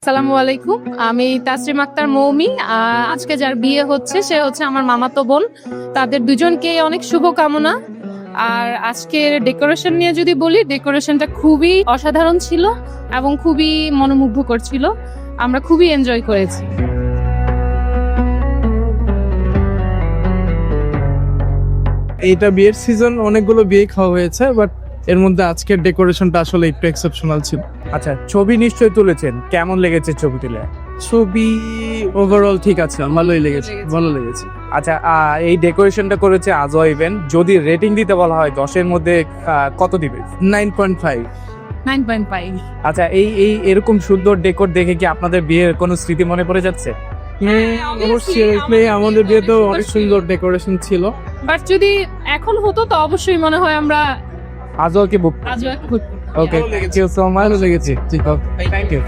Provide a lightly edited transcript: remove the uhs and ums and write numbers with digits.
আসসালামু আলাইকুম, আমি তাসরিম আক্তার মৌমি। আজকে যার বিয়ে হচ্ছে সে হচ্ছে আমার মামাতো বোন। তাদের দুজনকে অনেক শুভকামনা। আর আজকের ডেকোরেশন নিয়ে যদি বলি, ডেকোরেশনটা খুবই অসাধারণ ছিল এবং খুবই মনোমুগ্ধকর ছিল। আমরা খুবই এনজয় করেছি। এইটা বিয়ের সিজন, অনেকগুলো বিয়ে খাওয়া হয়েছে, বাট এর মধ্যে আজকের ডেকোরেশনটা আসলে একটু এক্সেপশনাল ছিল। আচ্ছা, ছবি নিশ্চয়ই তুলেছেন, কেমন লেগেছে ছবি তুলে? ছবি ওভারঅল ঠিক আছে, ভালোই লেগেছে, ভালো লেগেছে। আচ্ছা, এই ডেকোরেশনটা করেছে আজওয়া ইভেন্ট। যদি রেটিং দিতে বলা হয় 10-এর মধ্যে কত দিবে? 9.5। 9.5। আচ্ছা, এই এরকম সুন্দর ডেকোর দেখে কি আপনাদের বিয়ের কোনো স্মৃতি মনে পড়ে যাচ্ছে? অবশ্যই আমাদের বিয়েতেও অনেক সুন্দর ডেকোরেশন ছিল। বাট যদি এখন হতো তো অবশ্যই মনে হয় আমরা আজওয়াকে বুক। আজও okay, thank you so much. ভালো লেগেছে। Thank you.